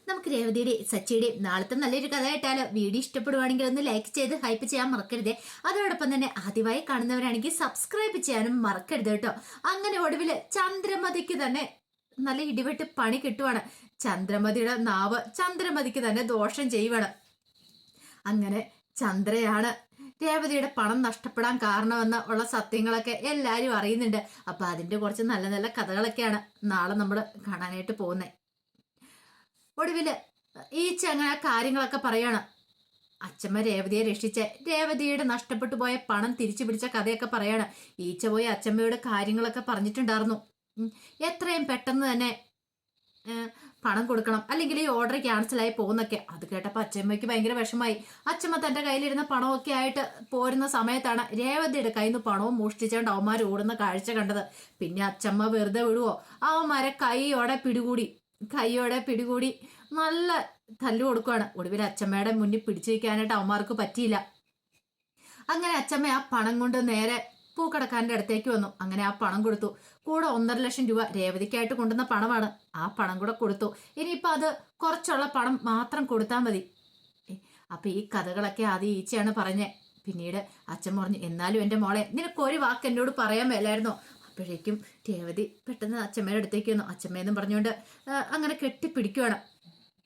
നമുക്ക് രേവതിയുടെ സച്ചിയുടെ നാളത്തെ നല്ലൊരു കഥ കേട്ടാലോ? വീഡിയോ ഇഷ്ടപ്പെടുവാണെങ്കിൽ ഒന്ന് ലൈക്ക് ചെയ്ത് ഹൈപ്പ് ചെയ്യാൻ മറക്കരുതേ. അതോടൊപ്പം തന്നെ ആദ്യമായി കാണുന്നവരാണെങ്കിൽ സബ്സ്ക്രൈബ് ചെയ്യാനും മറക്കരുത് കേട്ടോ. അങ്ങനെ ഒടുവില് ചന്ദ്രമതിക്ക് തന്നെ നല്ല ഇടിവെട്ട് പണി കിട്ടുവാണ്. ചന്ദ്രമതിയുടെ നാവ് ചന്ദ്രമതിക്ക് തന്നെ ദോഷം ചെയ്യുവാണ്. അങ്ങനെ ചന്ദ്രയാണ് രേവതിയുടെ പണം നഷ്ടപ്പെടാൻ കാരണമെന്ന് ഉള്ള സത്യങ്ങളൊക്കെ എല്ലാരും അറിയുന്നുണ്ട്. അപ്പൊ അതിന്റെ കുറച്ച് നല്ല നല്ല കഥകളൊക്കെയാണ് നാളെ നമ്മൾ കാണാനായിട്ട് പോകുന്നത്. ഒടുവില് ഈച്ച അങ്ങനെ കാര്യങ്ങളൊക്കെ പറയാണ്. അച്ഛമ്മ രേവതിയെ രക്ഷിച്ച് രേവതിയുടെ നഷ്ടപ്പെട്ടു പോയ പണം തിരിച്ചു പിടിച്ച കഥയൊക്കെ പറയാണ്. ഈച്ച പോയി അച്ഛമ്മയോട് കാര്യങ്ങളൊക്കെ പറഞ്ഞിട്ടുണ്ടായിരുന്നു. എത്രയും പെട്ടെന്ന് തന്നെ പണം കൊടുക്കണം, അല്ലെങ്കിൽ ഈ ഓർഡർ ക്യാൻസലായി പോകുന്നൊക്കെ. അത് കേട്ടപ്പോൾ അച്ഛമ്മയ്ക്ക് ഭയങ്കര വിഷമായി. അച്ഛമ്മ തന്റെ കയ്യിലിരുന്ന പണമൊക്കെ ആയിട്ട് പോരുന്ന സമയത്താണ് രേവതിയുടെ കയ്യിൽ നിന്ന് പണവും മോഷ്ടിച്ചുകൊണ്ട് അവന്മാർ ഓടുന്ന കാഴ്ച കണ്ടത്. പിന്നെ അച്ഛമ്മ വെറുതെ വിടുവോ? അവന്മാരെ കൈയോടെ പിടികൂടി നല്ല തല്ലു കൊടുക്കുവാണ്. ഒടുവിൽ അച്ഛമ്മയുടെ മുന്നിൽ പിടിച്ചു വയ്ക്കാനായിട്ട് അവന്മാർക്ക് പറ്റിയില്ല. അങ്ങനെ അച്ഛമ്മ ആ പണം കൊണ്ട് നേരെ പൂക്കടക്കാരന്റെ അടുത്തേക്ക് വന്നു. അങ്ങനെ ആ പണം കൊടുത്തു. കൂടെ 1.5 ലക്ഷം രൂപ രേവതിക്കായിട്ട് കൊണ്ടുവന്ന പണമാണ്. ആ പണം കൂടെ കൊടുത്തു. ഇനിയിപ്പൊ അത് കുറച്ചുള്ള പണം മാത്രം കൊടുത്താൽ മതി. അപ്പൊ ഈ കഥകളൊക്കെ ആദ്യം ഈച്ചയാണ് പറഞ്ഞേ. പിന്നീട് അച്ഛൻ പറഞ്ഞു, എന്നാലും എന്റെ മോളെ, നിനക്കൊരു വാക്ക് എന്നോട് പറയാൻ മേലായിരുന്നോ? അപ്പോഴേക്കും രേവതി പെട്ടെന്ന് അച്ഛമ്മയുടെ അടുത്തേക്ക് വന്നു. അച്ഛമ്മയെന്നും പറഞ്ഞുകൊണ്ട് അങ്ങനെ കെട്ടിപ്പിടിക്കുവാണ്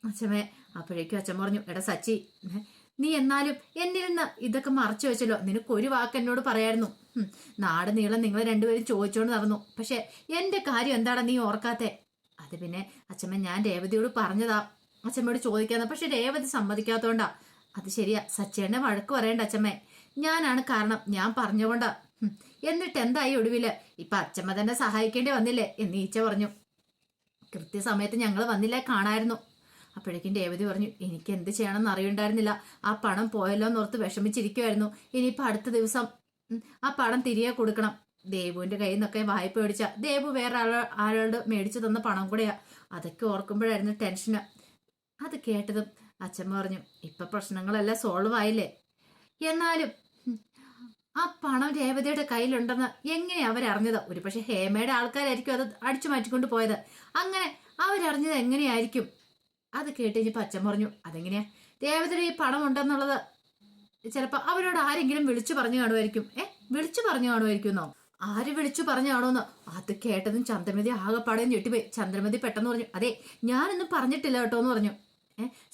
അച്ഛമ്മയെ. അപ്പോഴേക്കും അച്ഛൻ പറഞ്ഞു, എടാ സച്ചി, നീ എന്നാലും എന്നിൽ നിന്ന് ഇതൊക്കെ മറച്ചു വെച്ചല്ലോ. നിനക്കൊരു വാക്ക് എന്നോട് പറയായിരുന്നു. നാട് നീളം നിങ്ങൾ രണ്ടുപേരും ചോദിച്ചോണ്ട് നടന്നു. പക്ഷെ എന്റെ കാര്യം എന്താണ് നീ ഓർക്കാത്തെ? അത് പിന്നെ അച്ഛമ്മ, ഞാൻ രേവതിയോട് പറഞ്ഞതാ അച്ഛമ്മയോട് ചോദിക്കാന്ന്. പക്ഷെ രേവതി സമ്മതിക്കാത്തോണ്ടാ. അത് ശരിയാ, സച്ചേനെ വഴക്ക് പറയണ്ട അച്ഛമ്മേ, ഞാനാണ് കാരണം, ഞാൻ പറഞ്ഞുകൊണ്ടാ. എന്നിട്ട് എന്തായി ഒടുവില്? ഇപ്പൊ അച്ഛമ്മ തന്നെ സഹായിക്കേണ്ടി വന്നില്ലേ എന്ന് ഈച്ച പറഞ്ഞു. കൃത്യസമയത്ത് ഞങ്ങൾ വന്നില്ലേ കാണായിരുന്നു. അപ്പോഴേക്കും രേവതി പറഞ്ഞു, എനിക്ക് എന്ത് ചെയ്യണമെന്ന് അറിയണ്ടായിരുന്നില്ല. ആ പണം പോയല്ലോ എന്നോർത്ത് വിഷമിച്ചിരിക്കുമായിരുന്നു. ഇനിയിപ്പോൾ അടുത്ത ദിവസം ആ പണം തിരികെ കൊടുക്കണം. ദേവുവിന്റെ കയ്യിൽ നിന്നൊക്കെ വായ്പ മേടിച്ച ദേവു വേറെ ആളോട് മേടിച്ചു തന്ന പണം കൂടെയാ. അതൊക്കെ ഓർക്കുമ്പോഴായിരുന്നു ടെൻഷന്. അത് കേട്ടതും അച്ഛൻ പറഞ്ഞു, ഇപ്പൊ പ്രശ്നങ്ങളെല്ലാം സോൾവ് ആയില്ലേ? എന്നാലും ആ പണം രേവതിയുടെ കയ്യിലുണ്ടെന്ന് എങ്ങനെ അവരറിഞ്ഞത്? ഒരു പക്ഷെ ഹേമയുടെ ആൾക്കാരായിരിക്കും അത് അടിച്ചു മാറ്റിക്കൊണ്ട് പോയത്. അങ്ങനെ അവരറിഞ്ഞത് എങ്ങനെയായിരിക്കും? അത് കേട്ട് കഴിഞ്ഞപ്പോ അച്ഛൻ പറഞ്ഞു, അതെങ്ങനെയാ? രേവതിയുടെ ഈ പണം ഉണ്ടെന്നുള്ളത് ചിലപ്പോ അവരോട് ആരെങ്കിലും വിളിച്ചു പറഞ്ഞു കാണുമായിരിക്കും. വിളിച്ചു പറഞ്ഞു കാണുമായിരിക്കുന്നോ? ആര് വിളിച്ചു പറഞ്ഞു കാണുമെന്നോ? അത് കേട്ടതും ചന്ദ്രമതി ആകെപ്പാടെയും ഞെട്ടിപ്പോയി. ചന്ദ്രമതി പെട്ടെന്ന് പറഞ്ഞു, അതെ, ഞാനൊന്നും പറഞ്ഞിട്ടില്ല കേട്ടോ എന്ന് പറഞ്ഞു.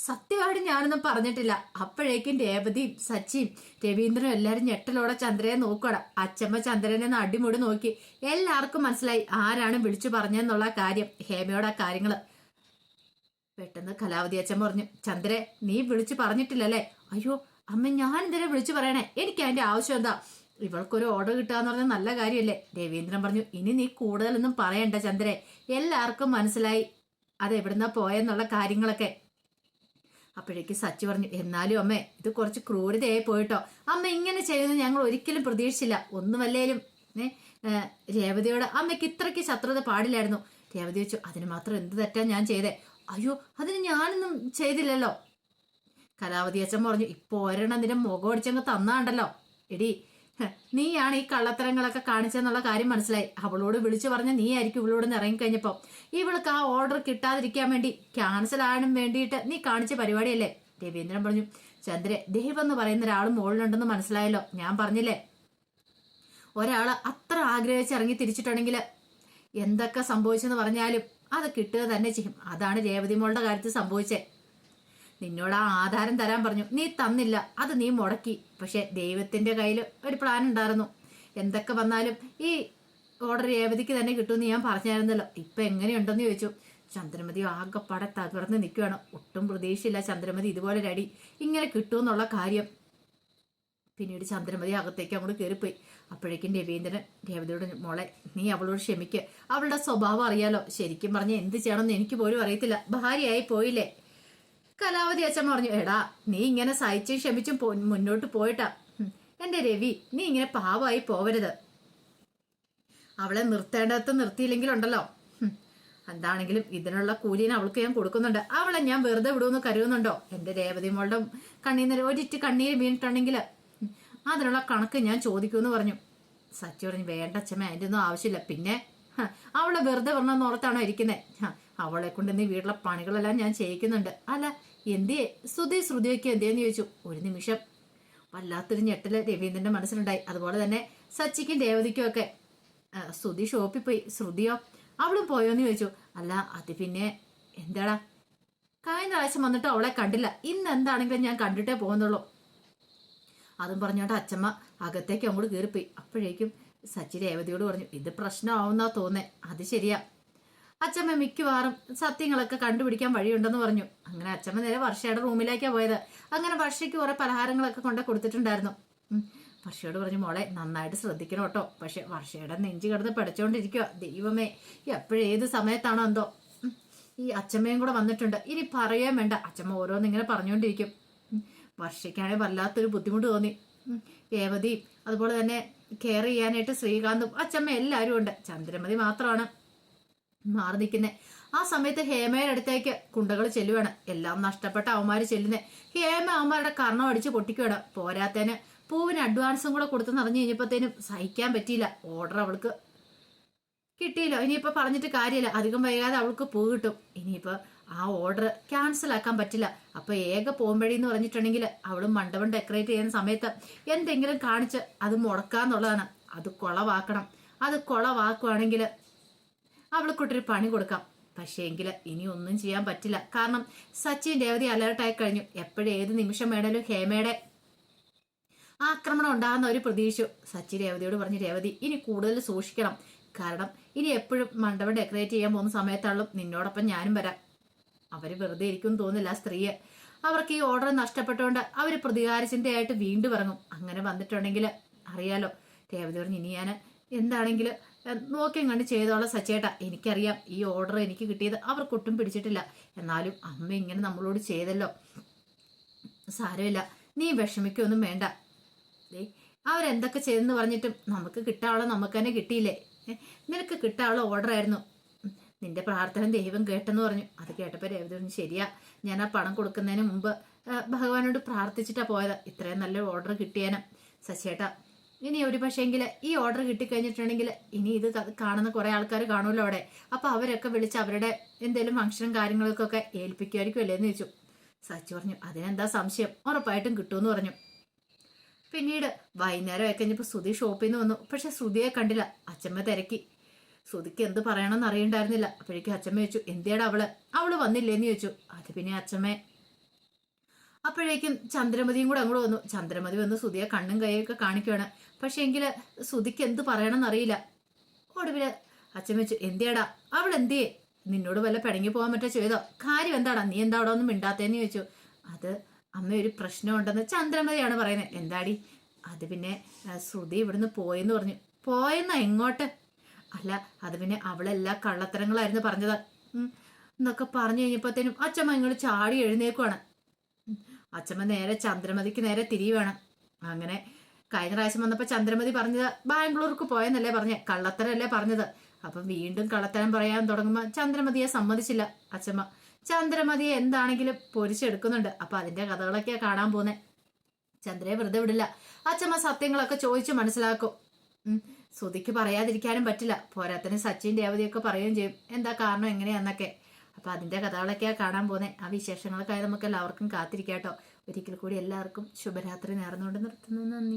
സത്യമായിട്ട് ഞാനൊന്നും പറഞ്ഞിട്ടില്ല. അപ്പോഴേക്കും രേവതിയും സച്ചിയും രവീന്ദ്രനും എല്ലാരും ഞെട്ടലോടെ ചന്ദ്രനെ നോക്കുകയാണ്. അച്ഛമ്മ ചന്ദ്രനെ ഒന്ന് അടിമുടി നോക്കി. എല്ലാവർക്കും മനസ്സിലായി ആരാണ് വിളിച്ചു പറഞ്ഞെന്നുള്ള കാര്യം, ഹേമയോട് ആ കാര്യങ്ങള്. പെട്ടെന്ന് കലാവതി അച്ഛൻ പറഞ്ഞു, ചന്ദ്രെ, നീ വിളിച്ചു പറഞ്ഞിട്ടില്ലല്ലേ? അയ്യോ അമ്മ, ഞാൻ എന്തിനാ വിളിച്ചു പറയണേ? എനിക്ക് അതിന്റെ ആവശ്യം എന്താ? ഇവൾക്കൊരു ഓർഡർ കിട്ടാന്ന് പറഞ്ഞാൽ നല്ല കാര്യമല്ലേ? രവീന്ദ്രൻ പറഞ്ഞു, ഇനി നീ കൂടുതലൊന്നും പറയണ്ട ചന്ദ്രെ, എല്ലാവർക്കും മനസ്സിലായി അത് എവിടുന്നാ പോയെന്നുള്ള കാര്യങ്ങളൊക്കെ. അപ്പോഴേക്ക് സച്ചി പറഞ്ഞു, എന്നാലും അമ്മേ, ഇത് കുറച്ച് ക്രൂരതയായി പോയിട്ടോ. അമ്മ ഇങ്ങനെ ചെയ്യുന്നത് ഞങ്ങൾ ഒരിക്കലും പ്രതീക്ഷിച്ചില്ല. ഒന്നുമല്ലേലും രേവതിയോട് അമ്മയ്ക്ക് ഇത്രയ്ക്ക് ശത്രുത പാടില്ലായിരുന്നു. രേവതി വെച്ചു, അതിന് മാത്രം എന്ത് തെറ്റാ ഞാൻ ചെയ്തേ? അയ്യോ, അതിന് ഞാനൊന്നും ചെയ്തില്ലല്ലോ. കലാവതി അച്ഛൻ പറഞ്ഞു, ഇപ്പൊ ഒരെണ്ണം നിന്റെ മുഖം അടിച്ചങ്ങ് തന്നാണ്ടല്ലോ. എടി, നീയാണ് ഈ കള്ളത്തരങ്ങളൊക്കെ കാണിച്ചെന്നുള്ള കാര്യം മനസ്സിലായി. അവളോട് വിളിച്ചു പറഞ്ഞ നീ ആയിരിക്കും ഇവളോട് ഇറങ്ങിക്കഴിഞ്ഞപ്പോ. ഇവൾക്ക് ആ ഓർഡർ കിട്ടാതിരിക്കാൻ വേണ്ടി, ക്യാൻസൽ ആകാനും വേണ്ടിയിട്ട് നീ കാണിച്ച പരിപാടിയല്ലേ? രവീന്ദ്രൻ പറഞ്ഞു, ചന്ദ്ര, ദേവ് എന്ന് പറയുന്ന ഒരാൾ മുകളിലുണ്ടെന്ന് മനസ്സിലായല്ലോ. ഞാൻ പറഞ്ഞില്ലേ, ഒരാള് അത്ര ആഗ്രഹിച്ച് ഇറങ്ങി തിരിച്ചിട്ടുണ്ടെങ്കിൽ എന്തൊക്കെ സംഭവിച്ചെന്ന് പറഞ്ഞാലും അത് കിട്ടുക തന്നെ ചെയ്യും. അതാണ് രേവതി മോളുടെ കാര്യത്തിൽ സംഭവിച്ചേ. നിന്നോട് ആ ആധാരം തരാൻ പറഞ്ഞു, നീ തന്നില്ല, അത് നീ മുടക്കി. പക്ഷെ ദൈവത്തിന്റെ കയ്യിൽ ഒരു പ്ലാൻ ഉണ്ടായിരുന്നു. എന്തൊക്കെ വന്നാലും ഈ ഓർഡർ രേവതിക്ക് തന്നെ കിട്ടുമെന്ന് ഞാൻ പറഞ്ഞായിരുന്നല്ലോ. ഇപ്പൊ എങ്ങനെയുണ്ടെന്ന് ചോദിച്ചു. ചന്ദ്രമതി ആകെപ്പാടെ തകർന്ന് നിൽക്കുകയാണ്. ഒട്ടും പ്രതീക്ഷയില്ല ചന്ദ്രമതി ഇതുപോലെ അടി ഇങ്ങനെ കിട്ടുമെന്നുള്ള കാര്യം. പിന്നീട് ചന്ദ്രമതി അകത്തേക്ക് അങ്ങോട്ട് കയറിപ്പോയി. അപ്പോഴേക്കും രവീന്ദ്രൻ രേവതിയോട്, മോളെ, നീ അവളോട് ക്ഷമിക്കുക. അവളുടെ സ്വഭാവം അറിയാലോ. ശരിക്കും പറഞ്ഞ എന്ത് ചെയ്യണമെന്ന് എനിക്ക് പോലും അറിയത്തില്ല. ഭാര്യയായി പോയില്ലേ? കലാവതി അച്ഛൻ പറഞ്ഞു, എടാ, നീ ഇങ്ങനെ സഹിച്ചും ക്ഷമിച്ചും മുന്നോട്ട് പോയിട്ടാ എന്റെ രവി, നീ ഇങ്ങനെ പാവമായി പോവരുത്. അവളെ നിർത്തേണ്ടത് നിർത്തിയില്ലെങ്കിലുണ്ടല്ലോ, എന്താണെങ്കിലും ഇതിനുള്ള കൂലിനെ അവൾക്ക് ഞാൻ കൊടുക്കുന്നുണ്ട്. അവളെ ഞാൻ വെറുതെ വിടുമെന്ന് കരുതുന്നുണ്ടോ? എന്റെ രേവതി മോളുടെ കണ്ണീന്ന് ഒരിറ്റ് കണ്ണീര് വീണിട്ടുണ്ടെങ്കിൽ അതിനുള്ള കണക്ക് ഞാൻ ചോദിക്കുമെന്ന് പറഞ്ഞു. സച്ചി പറഞ്ഞു, വേണ്ട അച്ഛമ്മ, അതിൻ്റെ ഒന്നും ആവശ്യമില്ല. പിന്നെ അവളെ വെറുതെ പറഞ്ഞെന്ന് ഓർത്താണോ ഇരിക്കുന്നത്? അവളെ കൊണ്ട് നീ വീട്ടിലെ പണികളെല്ലാം ഞാൻ ചെയ്യിക്കുന്നുണ്ട്. അല്ല എന്തിയെ ശ്രുതിയൊക്കെ എന്തിയെന്ന് ചോദിച്ചു. ഒരു നിമിഷം വല്ലാത്തൊരു ഞെട്ടല് രവീന്ദ്രന്റെ മനസ്സിലുണ്ടായി. അതുപോലെ തന്നെ സച്ചിക്കും രേവതിക്കും ഒക്കെ. ശ്രുതി ഷോപ്പിൽ പോയി, ശ്രുതിയോ അവളും പോയോന്ന് ചോദിച്ചു. അല്ല അത് പിന്നെ എന്താടാ, കഴിഞ്ഞ പ്രാവശ്യം വന്നിട്ട് അവളെ കണ്ടില്ല, ഇന്ന് എന്താണെങ്കിലും ഞാൻ കണ്ടിട്ടേ പോകുന്നുള്ളൂ. അതും പറഞ്ഞോണ്ട് അച്ഛമ്മ അകത്തേക്ക് അങ്ങോട്ട് കയറിപ്പോയി. അപ്പോഴേക്കും സച്ചി രേവതിയോട് പറഞ്ഞു, ഇത് പ്രശ്നമാവുന്നാ തോന്നേ. അത് ശരിയാ, അച്ഛമ്മ മിക്കവാറും സത്യങ്ങളൊക്കെ കണ്ടുപിടിക്കാൻ വഴിയുണ്ടെന്ന് പറഞ്ഞു. അങ്ങനെ അച്ഛമ്മ നേരെ വർഷയുടെ റൂമിലേക്കാണ് പോയത്. അങ്ങനെ വർഷയ്ക്ക് കുറെ പലഹാരങ്ങളൊക്കെ കൊണ്ട് കൊടുത്തിട്ടുണ്ടായിരുന്നു. വർഷയോട് പറഞ്ഞു, മോളെ നന്നായിട്ട് ശ്രദ്ധിക്കണം കേട്ടോ. പക്ഷെ വർഷയുടെ നെഞ്ചു കിടന്ന് പഠിച്ചോണ്ടിരിക്കുക. ദൈവമേ, എപ്പോഴേത് സമയത്താണോ എന്തോ ഈ അച്ഛമ്മയും കൂടെ വന്നിട്ടുണ്ട്. ഇനി പറയാൻ വേണ്ട, അച്ഛമ്മ ഓരോന്നിങ്ങനെ പറഞ്ഞുകൊണ്ടിരിക്കും. വർഷയ്ക്കാണെങ്കിൽ വല്ലാത്തൊരു ബുദ്ധിമുട്ട് തോന്നി. രേവതിയും അതുപോലെ തന്നെ കെയർ ചെയ്യാനായിട്ട് ശ്രീകാന്തും അച്ഛമ്മ എല്ലാവരും ഉണ്ട്. ചന്ദ്രമതി മാത്രമാണ് മാറി നിൽക്കുന്നത്. ആ സമയത്ത് ഹേമയുടെ അടുത്തേക്ക് കുണ്ടകൾ ചെല്ലുവാണ്. എല്ലാം നഷ്ടപ്പെട്ട അവന്മാര് ചെല്ലുന്നത്. ഹേമ അവന്മാരുടെ കർണം അടിച്ച് പൊട്ടിക്കുവാണ്. പോരാത്തതിന് പൂവിന് അഡ്വാൻസും കൂടെ കൊടുത്തെന്ന് അറിഞ്ഞു കഴിഞ്ഞപ്പോഴത്തേനും സഹിക്കാൻ പറ്റിയില്ല. ഓർഡർ അവൾക്ക് കിട്ടിയില്ല. ഇനിയിപ്പോ പറഞ്ഞിട്ട് കാര്യമില്ല, അധികം വൈകാതെ അവൾക്ക് പൂ കിട്ടും. ഇനിയിപ്പോ ആ ഓർഡർ ക്യാൻസൽ ആക്കാൻ പറ്റില്ല. അപ്പൊ ഏക പോകുമ്പഴെന്ന് പറഞ്ഞിട്ടുണ്ടെങ്കിൽ അവള് മണ്ഡപം ഡെക്കറേറ്റ് ചെയ്യുന്ന സമയത്ത് എന്തെങ്കിലും കാണിച്ച് അത് മുടക്കാന്നുള്ളതാണ്. അത് കൊളവാക്കണം. അത് കൊളവാക്കുവാണെങ്കിൽ അവൾക്കൊട്ടൊരു പണി കൊടുക്കാം. പക്ഷേ എങ്കിൽ ഇനി ഒന്നും ചെയ്യാൻ പറ്റില്ല. കാരണം സച്ചിൻ രേവതി അലേർട്ടായി കഴിഞ്ഞു. എപ്പോഴും ഏത് നിമിഷം വേണേലും ഹേമയുടെ ആക്രമണം ഉണ്ടാകുന്ന ഒരു പ്രതീക്ഷ. സച്ചി രേവതിയോട് പറഞ്ഞു, രേവതി ഇനി കൂടുതൽ സൂക്ഷിക്കണം. കാരണം ഇനി എപ്പോഴും മണ്ഡപം ഡെക്കറേറ്റ് ചെയ്യാൻ പോകുന്ന സമയത്താളും നിന്നോടൊപ്പം ഞാനും വരാം. അവര് വെറുതെ ഇരിക്കും തോന്നില്ല. സ്ത്രീയെ അവർക്ക് ഈ ഓർഡർ നഷ്ടപ്പെട്ടുകൊണ്ട് അവര് പ്രതികാര ചിന്തയായിട്ട് വീണ്ടും ഇറങ്ങും. അങ്ങനെ വന്നിട്ടുണ്ടെങ്കിൽ അറിയാലോ. രേവതി പറഞ്ഞു, ഇനി ഞാൻ എന്താണെങ്കിലും നോക്കിയും കണ്ട് ചെയ്തോളാം സച്ചേട്ടാ. എനിക്കറിയാം ഈ ഓർഡർ എനിക്ക് കിട്ടിയത് അവർക്കൊട്ടും പിടിച്ചിട്ടില്ല. എന്നാലും അമ്മ ഇങ്ങനെ നമ്മളോട് ചെയ്തല്ലോ, സാരമില്ല, നീ വിഷമിക്കൊന്നും വേണ്ട. അവരെന്തൊക്കെ ചെയ്തെന്ന് പറഞ്ഞിട്ടും നമുക്ക് കിട്ടാനുള്ള നമുക്ക് തന്നെ കിട്ടിയില്ലേ. നിനക്ക് കിട്ടാനുള്ള ഓർഡർ ആയിരുന്നു. നിന്റെ പ്രാർത്ഥന ദൈവം കേട്ടെന്ന് പറഞ്ഞു. അത് കേട്ടപ്പോൾ രേവതി പറഞ്ഞു, ശരിയാ, ഞാൻ ആ പണം കൊടുക്കുന്നതിന് മുമ്പ് ഭഗവാനോട് പ്രാർത്ഥിച്ചിട്ടാ പോയത്. ഇത്രയും നല്ല ഓർഡർ കിട്ടിയാനും. സച്ചേട്ടാ ഇനി ഒരു പക്ഷേങ്കിൽ ഈ ഓർഡർ കിട്ടിക്കഴിഞ്ഞിട്ടുണ്ടെങ്കിൽ ഇനി ഇത് കാണുന്ന കുറെ ആൾക്കാർ കാണുമല്ലോ അവിടെ. അപ്പൊ അവരൊക്കെ വിളിച്ച് അവരുടെ എന്തെങ്കിലും ഫംഗ്ഷനും കാര്യങ്ങൾക്കൊക്കെ ഏൽപ്പിക്കുമായിരിക്കും അല്ലേ എന്ന് ചോദിച്ചു. സച്ചി പറഞ്ഞു, അതിനെന്താ സംശയം, ഉറപ്പായിട്ടും കിട്ടുമെന്ന് പറഞ്ഞു. പിന്നീട് വൈകുന്നേരം ഒക്കെ കഴിഞ്ഞപ്പോൾ ശ്രുതി ഷോപ്പിൽ നിന്ന് വന്നു. പക്ഷെ ശ്രുതിയെ കണ്ടില്ല. അച്ഛമ്മ തിരക്കി. ശ്രുതിക്ക് എന്ത് പറയണമെന്ന് അറിയണ്ടായിരുന്നില്ല. അപ്പോഴേക്കും അച്ഛമ്മ ചോദിച്ചു, എന്തിയാടാ അവള് വന്നില്ലേന്ന് ചോദിച്ചു. അത് പിന്നെ അച്ഛമ്മ അപ്പോഴേക്കും ചന്ദ്രമതിയും കൂടെ അങ്ങോട്ട് വന്നു. ചന്ദ്രമതി വന്ന് ശ്രുതിയെ കണ്ണും കൈയൊക്കെ കാണിക്കുകയാണ്. പക്ഷെ എങ്കിൽ ശ്രുതിക്ക് എന്ത് പറയണമെന്ന് അറിയില്ല. ഒടുവില് അച്ഛൻ വെച്ചു, എന്തിയാടാ അവൾ എന്തിയേ, നിന്നോട് വല്ല പിണങ്ങി പോകാൻ പറ്റാ ചെയ്തോ, കാര്യം എന്താടാ, നീ എന്താ അവിടെ ഒന്നും മിണ്ടാത്തേന്ന് ചോദിച്ചു. അത് അമ്മ ഒരു പ്രശ്നമുണ്ടെന്ന് ചന്ദ്രമതിയാണ് പറയുന്നത്. എന്താടി? അത് പിന്നെ ശ്രുതി ഇവിടുന്ന് പോയെന്ന് പറഞ്ഞു. പോയെന്നാ എങ്ങോട്ട്? അല്ല അത് പിന്നെ അവളെല്ലാ കള്ളത്തരങ്ങളായിരുന്നു പറഞ്ഞത് എന്നൊക്കെ പറഞ്ഞു കഴിഞ്ഞപ്പോഴത്തേനും അച്ഛമ്മ ഇങ്ങോട്ട് ചാടി എഴുന്നേക്കുവാണ്. അച്ഛമ്മ നേരെ ചന്ദ്രമതിക്ക് നേരെ തിരിയുവാണ്. അങ്ങനെ കഴിഞ്ഞ പ്രാവശ്യം വന്നപ്പോൾ ചന്ദ്രമതി പറഞ്ഞത് ബാംഗ്ലൂർക്ക് പോയെന്നല്ലേ പറഞ്ഞേ, കള്ളത്തരല്ലേ പറഞ്ഞത്. അപ്പം വീണ്ടും കള്ളത്തരം പറയാൻ തുടങ്ങുമ്പോൾ ചന്ദ്രമതിയെ സമ്മതിച്ചില്ല അച്ഛമ്മ. ചന്ദ്രമതിയെ എന്താണെങ്കിലും പൊരിച്ചെടുക്കുന്നുണ്ട്. അപ്പൊ അതിന്റെ കഥകളൊക്കെയാ കാണാൻ പോന്നെ. ചന്ദ്രയെ വെറുതെ വിടില്ല. അച്ഛമ്മ സത്യങ്ങളൊക്കെ ചോദിച്ചു മനസ്സിലാക്കും. ശ്രുതിക്ക് പറയാതിരിക്കാനും പറ്റില്ല. പോരാത്തിന് സച്ചിൻ രേവതിയൊക്കെ പറയുകയും ചെയ്യും എന്താ കാരണം എങ്ങനെയാന്നൊക്കെ. അപ്പൊ അതിന്റെ കഥകളൊക്കെയാ കാണാൻ പോന്നെ. ആ വിശേഷങ്ങൾക്കായി നമുക്ക് എല്ലാവർക്കും കാത്തിരിക്കാട്ടോ. ഒരിക്കൽ കൂടി എല്ലാവർക്കും ശുഭരാത്രി നേർന്നുകൊണ്ട് നിർത്തുന്നു. നന്ദി.